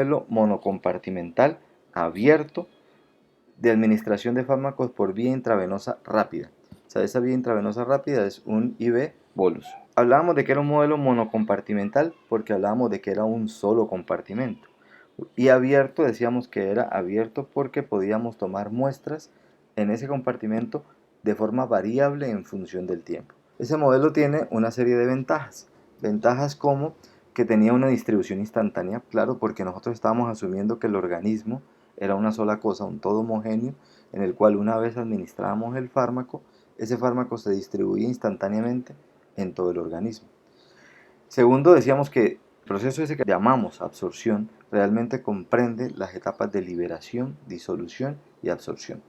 modelo monocompartimental abierto de administración de fármacos por vía intravenosa rápida. O sea, esa vía intravenosa rápida es un IV bolus. Hablábamos de que era un modelo monocompartimental porque hablábamos de que era un solo compartimento. Y abierto, decíamos que era abierto porque podíamos tomar muestras en ese compartimento de forma variable en función del tiempo. Ese modelo tiene una serie de ventajas. Ventajas como que tenía una distribución instantánea, claro, porque nosotros estábamos asumiendo que el organismo era una sola cosa, un todo homogéneo, en el cual una vez administrábamos el fármaco, ese fármaco se distribuía instantáneamente en todo el organismo. Segundo, decíamos que el proceso ese que llamamos absorción realmente comprende las etapas de liberación, disolución y absorción.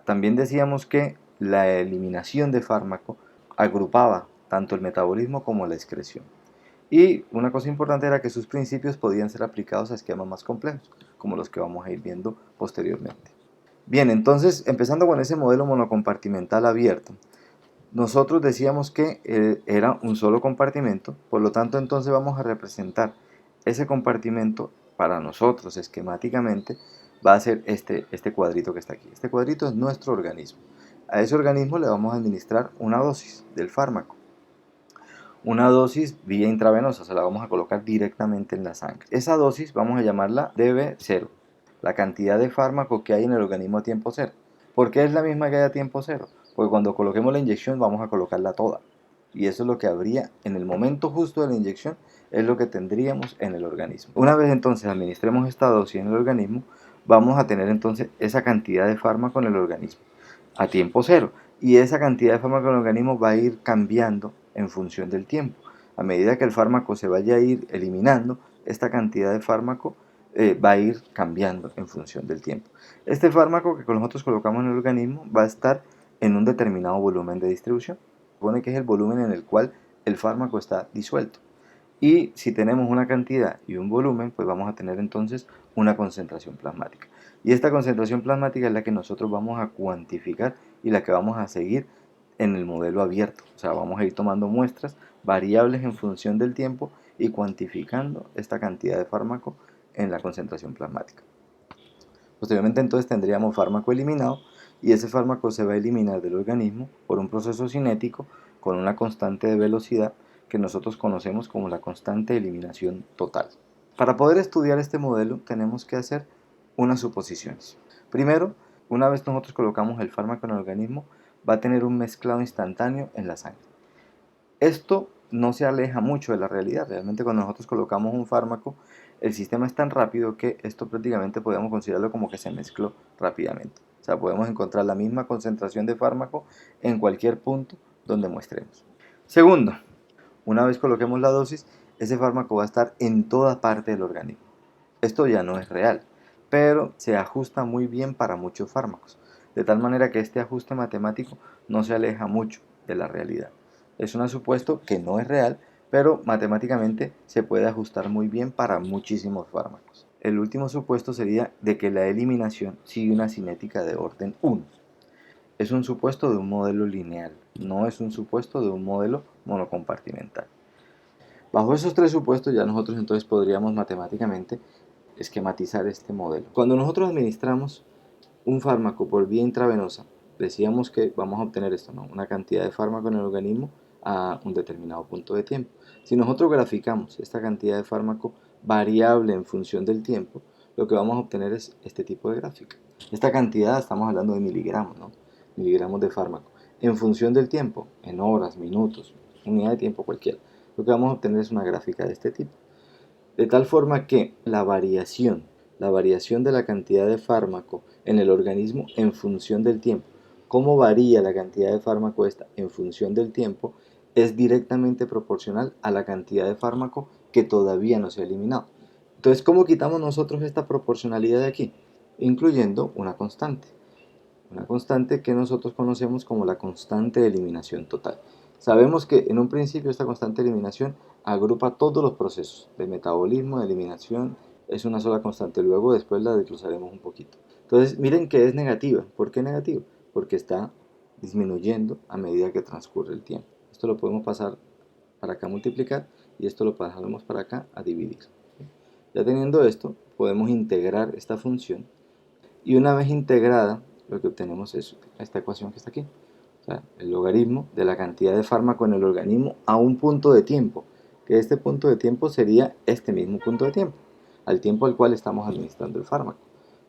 También decíamos que la eliminación de fármaco agrupaba tanto el metabolismo como la excreción. Y una cosa importante era que sus principios podían ser aplicados a esquemas más complejos, como los que vamos a ir viendo posteriormente. Bien, entonces, empezando con ese modelo monocompartimental abierto, nosotros decíamos que era un solo compartimento, por lo tanto entonces vamos a representar ese compartimento para nosotros esquemáticamente va a ser este cuadrito que está aquí. Este cuadrito es nuestro organismo. A ese organismo le vamos a administrar una dosis del fármaco. Una dosis vía intravenosa, se la vamos a colocar directamente en la sangre. Esa dosis vamos a llamarla DB0, la cantidad de fármaco que hay en el organismo a tiempo cero. ¿Por qué es la misma que hay a tiempo cero? Porque cuando coloquemos la inyección vamos a colocarla toda. Y eso es lo que habría en el momento justo de la inyección, es lo que tendríamos en el organismo. Una vez entonces administremos esta dosis en el organismo, vamos a tener entonces esa cantidad de fármaco en el organismo a tiempo cero. Y esa cantidad de fármaco en el organismo va a ir cambiando en función del tiempo. A medida que el fármaco se vaya a ir eliminando, esta cantidad de fármaco va a ir cambiando en función del tiempo. Este fármaco que nosotros colocamos en el organismo va a estar en un determinado volumen de distribución. Se supone que es el volumen en el cual el fármaco está disuelto. Y si tenemos una cantidad y un volumen, pues vamos a tener entonces una concentración plasmática. Y esta concentración plasmática es la que nosotros vamos a cuantificar y la que vamos a seguir en el modelo abierto. O sea, vamos a ir tomando muestras variables en función del tiempo y cuantificando esta cantidad de fármaco en la concentración plasmática. Posteriormente entonces tendríamos fármaco eliminado y ese fármaco se va a eliminar del organismo por un proceso cinético con una constante de velocidad que nosotros conocemos como la constante de eliminación total. Para poder estudiar este modelo tenemos que hacer unas suposiciones. Primero, una vez nosotros colocamos el fármaco en el organismo, va a tener un mezclado instantáneo en la sangre. Esto no se aleja mucho de la realidad. Realmente cuando nosotros colocamos un fármaco, el sistema es tan rápido que esto prácticamente podemos considerarlo como que se mezcló rápidamente. O sea, podemos encontrar la misma concentración de fármaco en cualquier punto donde muestremos. Segundo, una vez coloquemos la dosis, ese fármaco va a estar en toda parte del organismo. Esto ya no es real, pero se ajusta muy bien para muchos fármacos, de tal manera que este ajuste matemático no se aleja mucho de la realidad. Es un supuesto que no es real, pero matemáticamente se puede ajustar muy bien para muchísimos fármacos. El último supuesto sería de que la eliminación sigue una cinética de orden 1. Es un supuesto de un modelo lineal, no es un supuesto de un modelo monocompartimental. Bajo esos tres supuestos ya nosotros entonces podríamos matemáticamente esquematizar este modelo. Cuando nosotros administramos un fármaco por vía intravenosa, decíamos que vamos a obtener esto, ¿no? Una cantidad de fármaco en el organismo a un determinado punto de tiempo. Si nosotros graficamos esta cantidad de fármaco variable en función del tiempo, lo que vamos a obtener es este tipo de gráfica. Esta cantidad, estamos hablando de miligramos, ¿no? Miligramos de fármaco. En función del tiempo, en horas, minutos, unidad de tiempo cualquiera, lo que vamos a obtener es una gráfica de este tipo. De tal forma que la variación de la cantidad de fármaco en el organismo en función del tiempo, cómo varía la cantidad de fármaco esta en función del tiempo, es directamente proporcional a la cantidad de fármaco que todavía no se ha eliminado. Entonces, ¿cómo quitamos nosotros esta proporcionalidad de aquí? Incluyendo una constante que nosotros conocemos como la constante de eliminación total. Sabemos que en un principio esta constante de eliminación agrupa todos los procesos de metabolismo, de eliminación, es una sola constante. Luego después la desglosaremos un poquito. Entonces miren que es negativa. ¿Por qué negativa? Porque está disminuyendo a medida que transcurre el tiempo. Esto lo podemos pasar para acá a multiplicar y esto lo pasamos para acá a dividir. Ya teniendo esto, podemos integrar esta función y una vez integrada, lo que obtenemos es esta ecuación que está aquí. O sea, el logaritmo de la cantidad de fármaco en el organismo a un punto de tiempo, que este punto de tiempo sería este mismo punto de tiempo, al tiempo al cual estamos administrando el fármaco.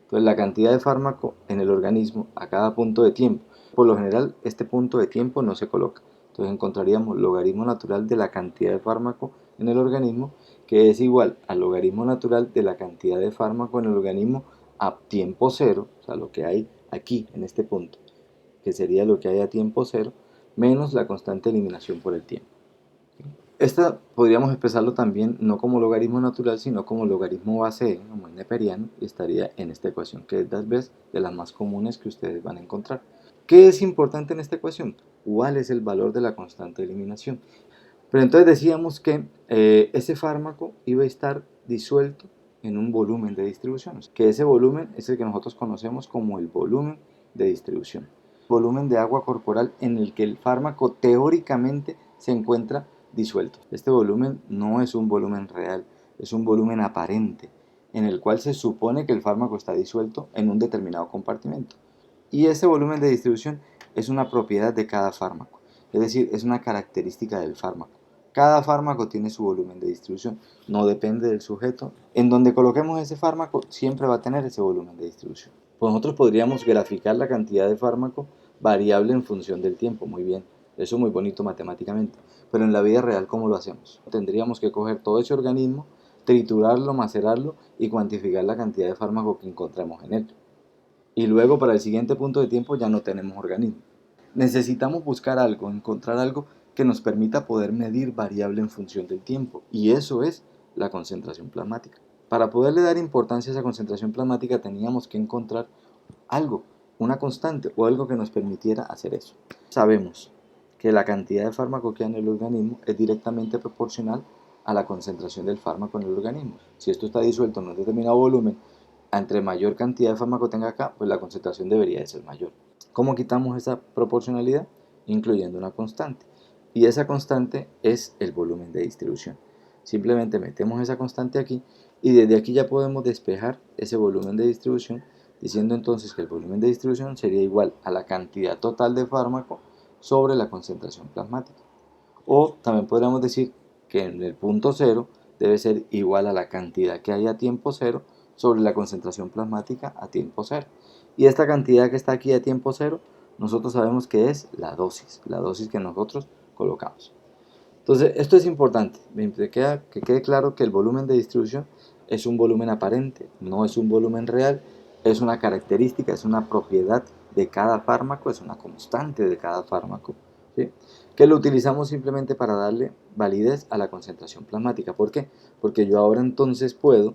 Entonces, la cantidad de fármaco en el organismo a cada punto de tiempo. Por lo general, este punto de tiempo no se coloca. Entonces, encontraríamos logaritmo natural de la cantidad de fármaco en el organismo, que es igual al logaritmo natural de la cantidad de fármaco en el organismo a tiempo cero, o sea, lo que hay aquí en este punto, que sería lo que hay a tiempo cero, menos la constante de eliminación por el tiempo. Esta podríamos expresarlo también no como logaritmo natural, sino como logaritmo base como el neperiano, y estaría en esta ecuación, que es tal vez de las más comunes que ustedes van a encontrar. ¿Qué es importante en esta ecuación? ¿Cuál es el valor de la constante de eliminación? Pero entonces decíamos que ese fármaco iba a estar disuelto en un volumen de distribución, que ese volumen es el que nosotros conocemos como el volumen de distribución. Volumen de agua corporal en el que el fármaco teóricamente se encuentra disuelto. Este volumen no es un volumen real, es un volumen aparente, en el cual se supone que el fármaco está disuelto en un determinado compartimento. Y ese volumen de distribución es una propiedad de cada fármaco, es decir, es una característica del fármaco. Cada fármaco tiene su volumen de distribución, no depende del sujeto. En donde coloquemos ese fármaco, siempre va a tener ese volumen de distribución. Pues nosotros podríamos graficar la cantidad de fármaco variable en función del tiempo, muy bien. Eso es muy bonito matemáticamente. Pero en la vida real, ¿cómo lo hacemos? Tendríamos que coger todo ese organismo, triturarlo, macerarlo y cuantificar la cantidad de fármaco que encontramos en él. Y luego para el siguiente punto de tiempo ya no tenemos organismo. Necesitamos buscar algo, encontrar algo que nos permita poder medir variable en función del tiempo. Y eso es la concentración plasmática. Para poderle dar importancia a esa concentración plasmática teníamos que encontrar algo, una constante o algo que nos permitiera hacer eso. Sabemos que la cantidad de fármaco que hay en el organismo es directamente proporcional a la concentración del fármaco en el organismo. Si esto está disuelto en un determinado volumen, entre mayor cantidad de fármaco tenga acá, pues la concentración debería de ser mayor. ¿Cómo quitamos esa proporcionalidad? Incluyendo una constante. Y esa constante es el volumen de distribución. Simplemente metemos esa constante aquí y desde aquí ya podemos despejar ese volumen de distribución, diciendo entonces que el volumen de distribución sería igual a la cantidad total de fármaco sobre la concentración plasmática. O también podríamos decir que en el punto cero debe ser igual a la cantidad que hay a tiempo cero sobre la concentración plasmática a tiempo cero. Y esta cantidad que está aquí a tiempo cero, nosotros sabemos que es la dosis que nosotros colocamos. Entonces, esto es importante, que quede claro que el volumen de distribución es un volumen aparente, no es un volumen real, es una característica, es una propiedad de cada fármaco, es una constante de cada fármaco, ¿sí? Que lo utilizamos simplemente para darle validez a la concentración plasmática. ¿Por qué? Porque yo ahora entonces puedo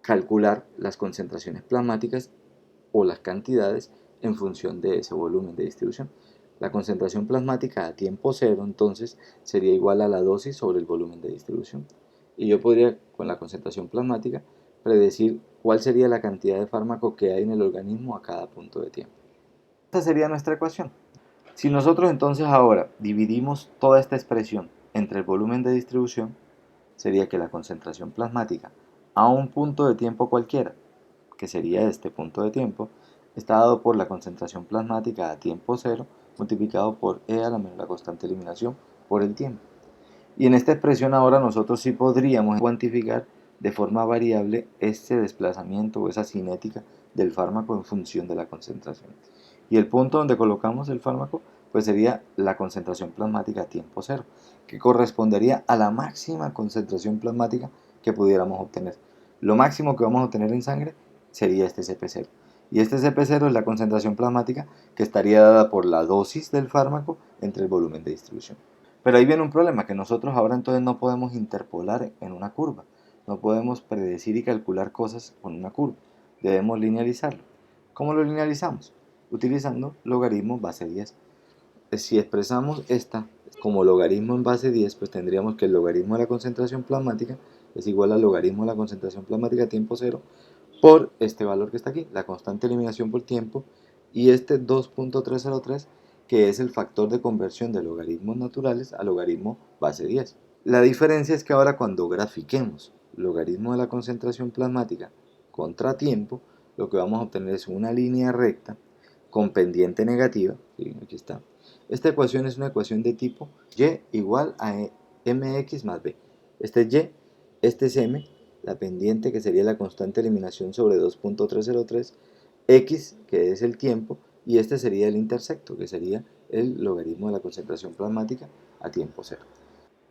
calcular las concentraciones plasmáticas o las cantidades en función de ese volumen de distribución. La concentración plasmática a tiempo cero entonces sería igual a la dosis sobre el volumen de distribución. Y yo podría, con la concentración plasmática, predecir cuál sería la cantidad de fármaco que hay en el organismo a cada punto de tiempo. Esta sería nuestra ecuación. Si nosotros entonces ahora dividimos toda esta expresión entre el volumen de distribución, sería que la concentración plasmática a un punto de tiempo cualquiera, que sería este punto de tiempo, está dado por la concentración plasmática a tiempo cero multiplicado por E a la menor la constante de eliminación por el tiempo. Y en esta expresión ahora nosotros sí podríamos cuantificar de forma variable este desplazamiento o esa cinética del fármaco en función de la concentración. Y el punto donde colocamos el fármaco pues sería la concentración plasmática a tiempo cero, que correspondería a la máxima concentración plasmática que pudiéramos obtener. Lo máximo que vamos a obtener en sangre sería este CP0. Y este CP0 es la concentración plasmática que estaría dada por la dosis del fármaco entre el volumen de distribución. Pero ahí viene un problema, que nosotros ahora entonces no podemos interpolar en una curva. No podemos predecir y calcular cosas con una curva. Debemos linealizarlo. ¿Cómo lo linealizamos? Utilizando logaritmo base 10. Si expresamos esta como logaritmo en base 10, pues tendríamos que el logaritmo de la concentración plasmática es igual al logaritmo de la concentración plasmática a tiempo cero por este valor que está aquí, la constante de eliminación por tiempo, y este 2.303, que es el factor de conversión de logaritmos naturales a logaritmo base 10. La diferencia es que ahora cuando grafiquemos logaritmo de la concentración plasmática contra tiempo, lo que vamos a obtener es una línea recta con pendiente negativa. ¿Sí? Aquí está. Esta ecuación es una ecuación de tipo y igual a mx más b. Este es y, este es m, la pendiente que sería la constante de eliminación sobre 2.303, x que es el tiempo, y este sería el intersecto, que sería el logaritmo de la concentración plasmática a tiempo cero.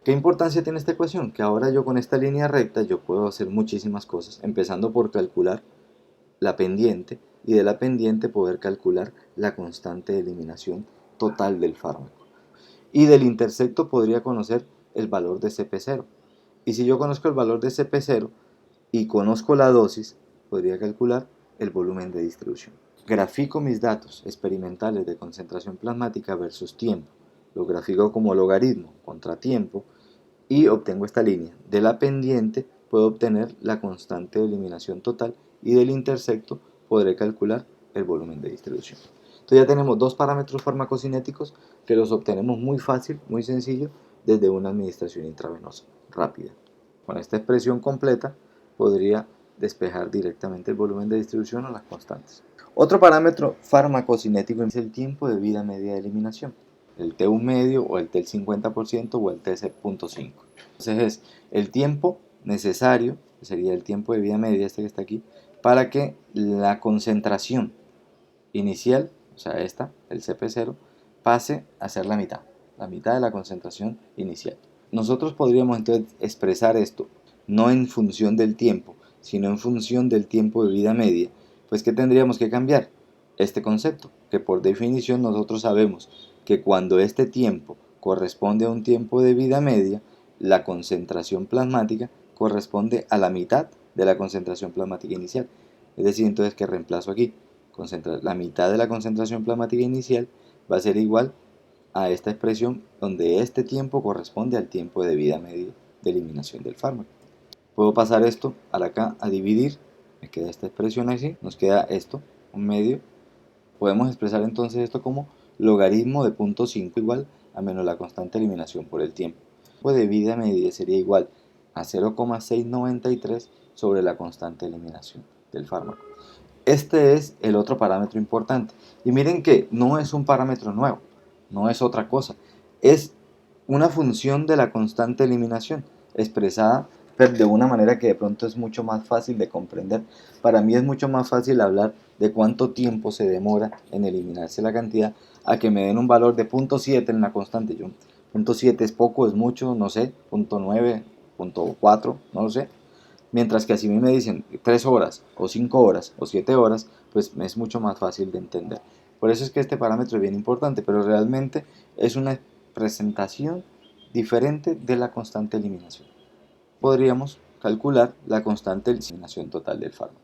¿Qué importancia tiene esta ecuación? Que ahora yo con esta línea recta yo puedo hacer muchísimas cosas, empezando por calcular la pendiente, y de la pendiente poder calcular la constante de eliminación total del fármaco. Y del intersecto podría conocer el valor de CP0. Y si yo conozco el valor de CP0 y conozco la dosis, podría calcular el volumen de distribución. Grafico mis datos experimentales de concentración plasmática versus tiempo. Lo grafico como logaritmo contra tiempo y obtengo esta línea. De la pendiente puedo obtener la constante de eliminación total y del intersecto podré calcular el volumen de distribución. Entonces ya tenemos dos parámetros farmacocinéticos que los obtenemos muy fácil, muy sencillo, desde una administración intravenosa rápida. Con esta expresión completa podría despejar directamente el volumen de distribución o las constantes. Otro parámetro farmacocinético es el tiempo de vida media de eliminación, el T1 medio o el T 50% o el TC.5. Entonces es el tiempo necesario, que sería el tiempo de vida media, este que está aquí, para que la concentración inicial, o sea esta, el CP0, pase a ser la mitad de la concentración inicial. Nosotros podríamos entonces expresar esto no en función del tiempo, sino en función del tiempo de vida media. Pues ¿qué tendríamos que cambiar? Este concepto, que por definición nosotros sabemos que cuando este tiempo corresponde a un tiempo de vida media, la concentración plasmática corresponde a la mitad de la concentración plasmática inicial. Es decir, entonces que reemplazo aquí, la mitad de la concentración plasmática inicial va a ser igual a esta expresión donde este tiempo corresponde al tiempo de vida media de eliminación del fármaco. Puedo pasar esto para acá a dividir, me queda esta expresión así, nos queda esto, un medio. Podemos expresar entonces esto como logaritmo de 0.5 igual a menos la constante de eliminación por el tiempo. El tiempo de vida media sería igual a 0,693 sobre la constante de eliminación del fármaco. Este es el otro parámetro importante. Y miren que no es un parámetro nuevo, no es otra cosa. Es una función de la constante de eliminación, expresada de una manera que de pronto es mucho más fácil de comprender. Para mí es mucho más fácil hablar de cuánto tiempo se demora en eliminarse la cantidad a que me den un valor de 0.7 en la constante. Yo, 0.7 es poco, es mucho, no sé, 0.9, 0.4, no lo sé. Mientras que si a mí me dicen 3 horas o 5 horas o 7 horas, pues es mucho más fácil de entender. Por eso es que este parámetro es bien importante, pero realmente es una presentación diferente de la constante de eliminación. Podríamos calcular la constante de eliminación total del fármaco.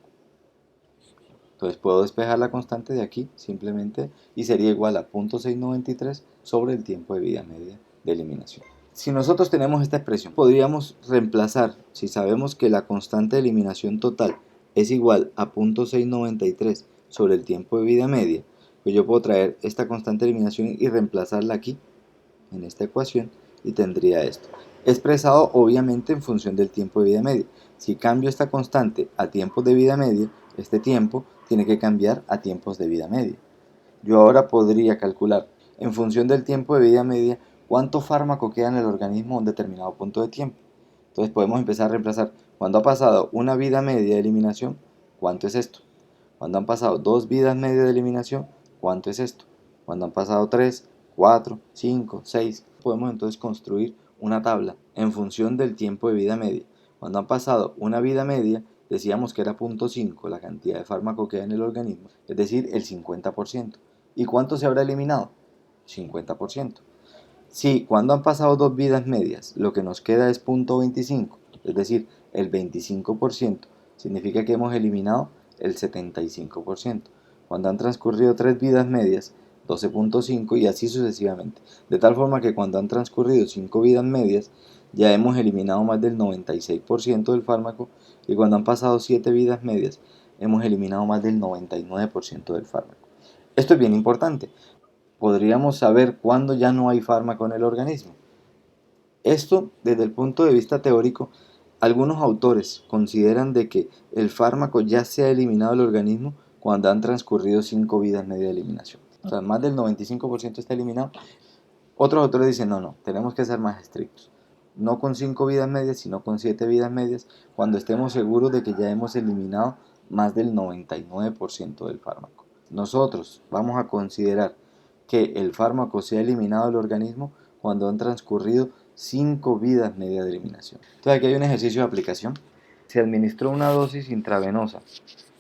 Entonces puedo despejar la constante de aquí simplemente y sería igual a 0.693 sobre el tiempo de vida media de eliminación. Si nosotros tenemos esta expresión, podríamos reemplazar, si sabemos que la constante de eliminación total es igual a 0.693 sobre el tiempo de vida media, pues yo puedo traer esta constante de eliminación y reemplazarla aquí, en esta ecuación, y tendría esto. Expresado obviamente en función del tiempo de vida media. Si cambio esta constante a tiempos de vida media, este tiempo tiene que cambiar a tiempos de vida media. Yo ahora podría calcular en función del tiempo de vida media cuánto fármaco queda en el organismo a un determinado punto de tiempo. Entonces podemos empezar a reemplazar. Cuando ha pasado una vida media de eliminación, ¿cuánto es esto? Cuando han pasado 2 vidas medias de eliminación, ¿cuánto es esto? Cuando han pasado 3, 4, 5, 6, podemos entonces construir una tabla en función del tiempo de vida media. Cuando han pasado una vida media, decíamos que era 0.5 la cantidad de fármaco que hay en el organismo, es decir, el 50%. ¿Y cuánto se habrá eliminado? 50%. Si cuando han pasado 2 vidas medias lo que nos queda es 0.25, es decir, el 25%, significa que hemos eliminado el 75%. Cuando han transcurrido 3 vidas medias, 12.5 y así sucesivamente. De tal forma que cuando han transcurrido 5 vidas medias, ya hemos eliminado más del 96% del fármaco y cuando han pasado 7 vidas medias, hemos eliminado más del 99% del fármaco. Esto es bien importante. Podríamos saber cuándo ya no hay fármaco en el organismo. Esto, desde el punto de vista teórico, Algunos autores consideran de que el fármaco ya se ha eliminado del organismo cuando han transcurrido 5 vidas media de eliminación. O sea, más del 95% está eliminado. Otros autores dicen, no, tenemos que ser más estrictos. No con 5 vidas medias, sino con 7 vidas medias, cuando estemos seguros de que ya hemos eliminado más del 99% del fármaco. Nosotros vamos a considerar que el fármaco se ha eliminado del organismo cuando han transcurrido 5 vidas medias de eliminación. Entonces aquí hay un ejercicio de aplicación. Se administró una dosis intravenosa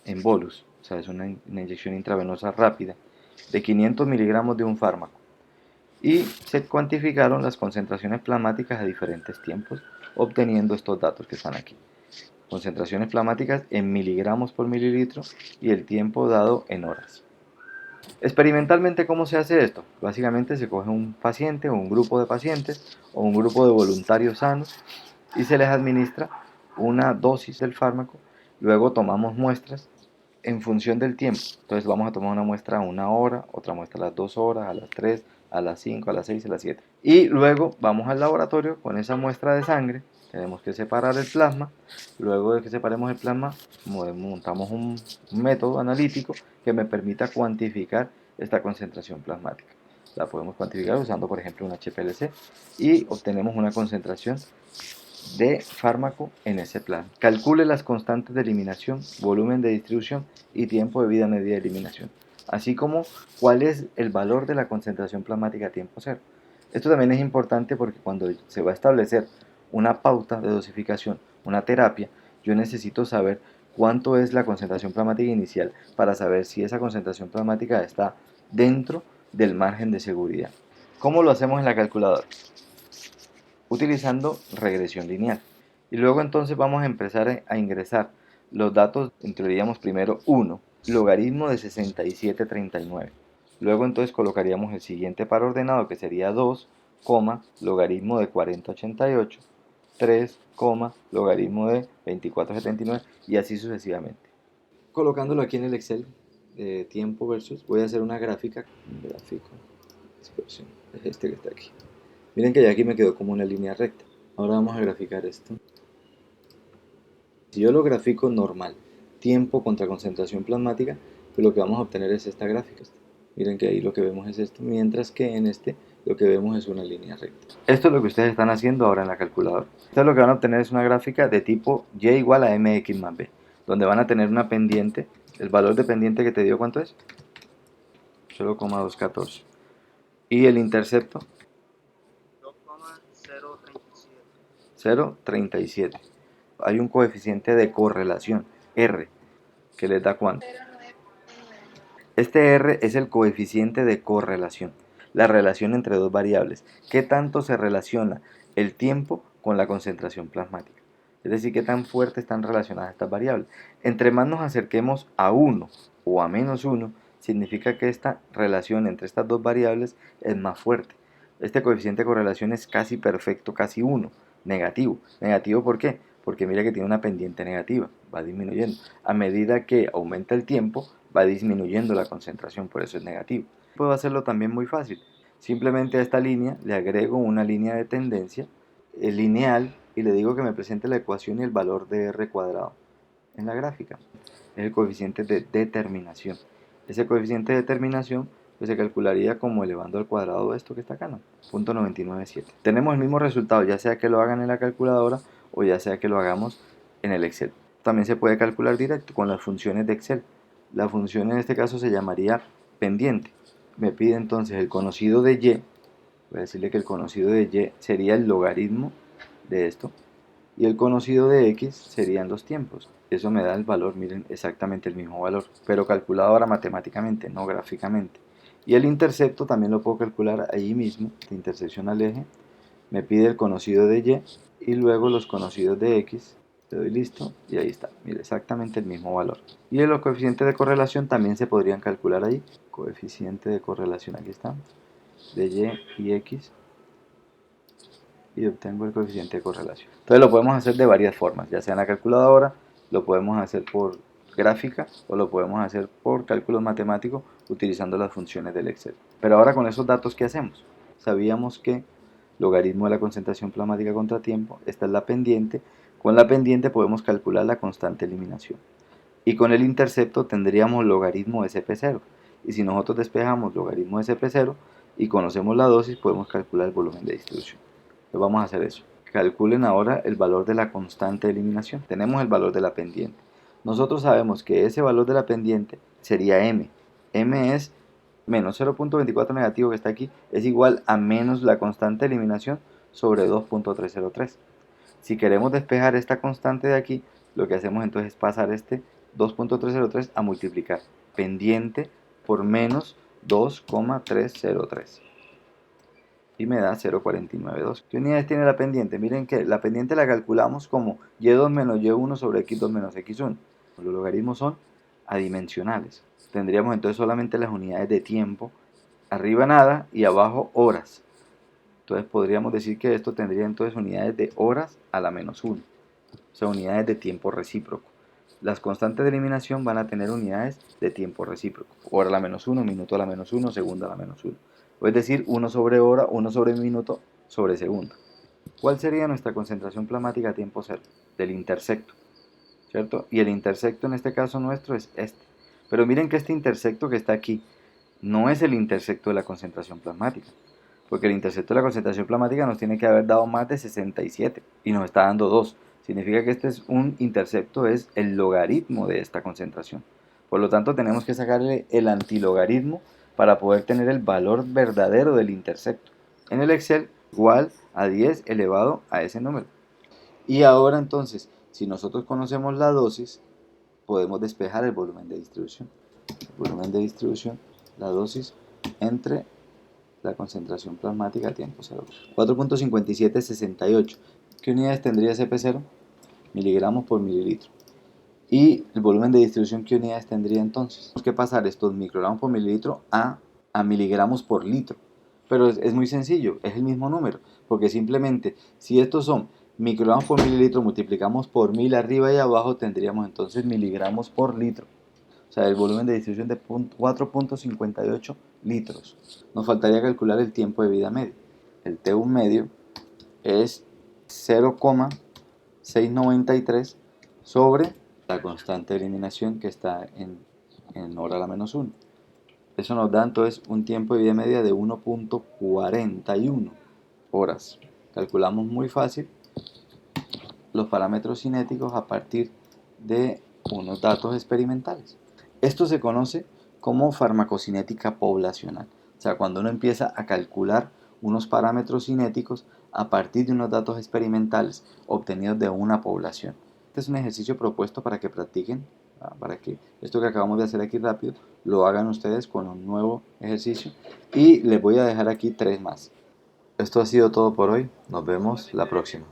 en bolus, o sea, es una inyección intravenosa rápida, de 500 miligramos de un fármaco y se cuantificaron las concentraciones plasmáticas a diferentes tiempos, obteniendo estos datos que están aquí. Concentraciones plasmáticas en miligramos por mililitro y el tiempo dado en horas. Experimentalmente, ¿cómo se hace esto? Básicamente se coge un paciente o un grupo de pacientes o un grupo de voluntarios sanos y se les administra una dosis del fármaco. Luego tomamos muestras en función del tiempo. Entonces vamos a tomar una muestra a 1 hora, otra muestra a las 2 horas, a las 3, a las 5, a las 6, a las 7. Y luego vamos al laboratorio con esa muestra de sangre. Tenemos que separar el plasma. Luego de que separemos el plasma, montamos un método analítico que me permita cuantificar esta concentración plasmática. La podemos cuantificar usando, por ejemplo, un HPLC y obtenemos una concentración de fármaco en ese plan. Calcule las constantes de eliminación, volumen de distribución y tiempo de vida media de eliminación, así como cuál es el valor de la concentración plasmática a tiempo cero. Esto también es importante porque cuando se va a establecer una pauta de dosificación, una terapia, yo necesito saber cuánto es la concentración plasmática inicial para saber si esa concentración plasmática está dentro del margen de seguridad. ¿Cómo lo hacemos en la calculadora? Utilizando regresión lineal. Y luego entonces vamos a empezar a ingresar los datos, incluiríamos primero 1, logaritmo de 6739. Luego entonces colocaríamos el siguiente par ordenado que sería 2, logaritmo de 4088, 3, logaritmo de 2479 y así sucesivamente. Colocándolo aquí en el Excel de tiempo versus, voy a hacer una gráfica, dispersión, es este que está aquí. Miren que ya aquí me quedó como una línea recta. Ahora vamos a graficar esto. Si yo lo grafico normal, tiempo contra concentración plasmática, pues lo que vamos a obtener es esta gráfica. Miren que ahí lo que vemos es esto, mientras que en este lo que vemos es una línea recta. Esto es lo que ustedes están haciendo ahora en la calculadora. Entonces lo que van a obtener es una gráfica de tipo y igual a mx más b, donde van a tener una pendiente. El valor de pendiente que te dio, ¿cuánto es? 0,214. Y el intercepto 0,037. Hay un coeficiente de correlación, R, que les da cuánto. Este R es el coeficiente de correlación, la relación entre dos variables. ¿Qué tanto se relaciona el tiempo con la concentración plasmática? Es decir, qué tan fuertes están relacionadas estas variables. Entre más nos acerquemos a 1 o a -1, significa que esta relación entre estas dos variables es más fuerte. Este coeficiente de correlación es casi perfecto, casi 1, negativo. ¿Negativo por qué? Porque mira que tiene una pendiente negativa, va disminuyendo. A medida que aumenta el tiempo, va disminuyendo la concentración, por eso es negativo. Puedo hacerlo también muy fácil. Simplemente a esta línea le agrego una línea de tendencia lineal y le digo que me presente la ecuación y el valor de R cuadrado en la gráfica. Es el coeficiente de determinación. Ese coeficiente de determinación pues se calcularía como elevando al cuadrado esto que está acá, ¿no? 0.997. Tenemos el mismo resultado, ya sea que lo hagan en la calculadora o ya sea que lo hagamos en el Excel. También se puede calcular directo con las funciones de Excel. La función en este caso se llamaría pendiente. Me pide entonces el conocido de Y. Voy a decirle que el conocido de Y sería el logaritmo de esto. Y el conocido de X serían los tiempos. Eso me da el valor, miren, exactamente el mismo valor, pero calculado ahora matemáticamente, no gráficamente. Y el intercepto también lo puedo calcular ahí mismo, de intersección al eje. Me pide el conocido de Y y luego los conocidos de X. Le doy listo y ahí está, mire, exactamente el mismo valor. Y los coeficientes de correlación también se podrían calcular ahí. Coeficiente de correlación, aquí está, de Y X. Y obtengo el coeficiente de correlación. Entonces lo podemos hacer de varias formas, ya sea en la calculadora, lo podemos hacer por gráfica o lo podemos hacer por cálculos matemáticos utilizando las funciones del Excel. Pero ahora con esos datos, ¿qué hacemos? Sabíamos que logaritmo de la concentración plasmática contra tiempo, esta es la pendiente, Con la pendiente podemos calcular la constante de eliminación. Y con el intercepto tendríamos logaritmo de CP0. Y si nosotros despejamos logaritmo de CP0 y conocemos la dosis, podemos calcular el volumen de distribución. Entonces vamos a hacer eso. Calculen ahora el valor de la constante de eliminación. Tenemos el valor de la pendiente. Nosotros sabemos que ese valor de la pendiente sería m. M es menos 0.24 negativo que está aquí, es igual a menos la constante de eliminación sobre 2.303. Si queremos despejar esta constante de aquí, lo que hacemos entonces es pasar este 2.303 a multiplicar pendiente por menos 2,303 y me da 0,492. ¿Qué unidades tiene la pendiente? Miren que la pendiente la calculamos como y2 menos y1 sobre x2 menos x1. Los logaritmos son adimensionales. Tendríamos entonces solamente las unidades de tiempo, arriba nada y abajo horas. Entonces podríamos decir que esto tendría entonces unidades de horas a la menos 1, o sea, unidades de tiempo recíproco. Las constantes de eliminación van a tener unidades de tiempo recíproco, hora a la menos 1, minuto a la menos 1, segundo a la menos 1. Es decir, 1 sobre hora, 1 sobre minuto sobre segundo. ¿Cuál sería nuestra concentración plasmática a tiempo cero? Del intersecto, ¿cierto? Y el intersecto en este caso nuestro es este. Pero miren que este intersecto que está aquí no es el intersecto de la concentración plasmática, porque el intersecto de la concentración plasmática nos tiene que haber dado más de 67 y nos está dando 2. Significa que este es un intersecto, es el logaritmo de esta concentración. Por lo tanto, tenemos que sacarle el antilogaritmo para poder tener el valor verdadero del intersecto. En el Excel, igual a 10 elevado a ese número. Y ahora entonces, si nosotros conocemos la dosis, podemos despejar el volumen de distribución. El volumen de distribución, la dosis entre la concentración plasmática a tiempo cero. 4.5768. ¿Qué unidades tendría CP0? Miligramos por mililitro. Y el volumen de distribución, ¿qué unidades tendría entonces? Tenemos que pasar estos microgramos por mililitro a miligramos por litro. Pero es muy sencillo, es el mismo número, porque simplemente si estos son microgramos por mililitro, multiplicamos por 1000 arriba y abajo, tendríamos entonces miligramos por litro. O sea, el volumen de distribución de 4.58 litros. Nos faltaría calcular el tiempo de vida medio. El T1 medio es 0,693 sobre la constante de eliminación que está en hora a la menos 1. Eso nos da entonces un tiempo de vida media de 1.41 horas. Calculamos muy fácil los parámetros cinéticos a partir de unos datos experimentales. Esto se conoce como farmacocinética poblacional. O sea, cuando uno empieza a calcular unos parámetros cinéticos a partir de unos datos experimentales obtenidos de una población. Este es un ejercicio propuesto para que practiquen, para que esto que acabamos de hacer aquí rápido lo hagan ustedes con un nuevo ejercicio. Y les voy a dejar aquí 3 más. Esto ha sido todo por hoy. Nos vemos la próxima.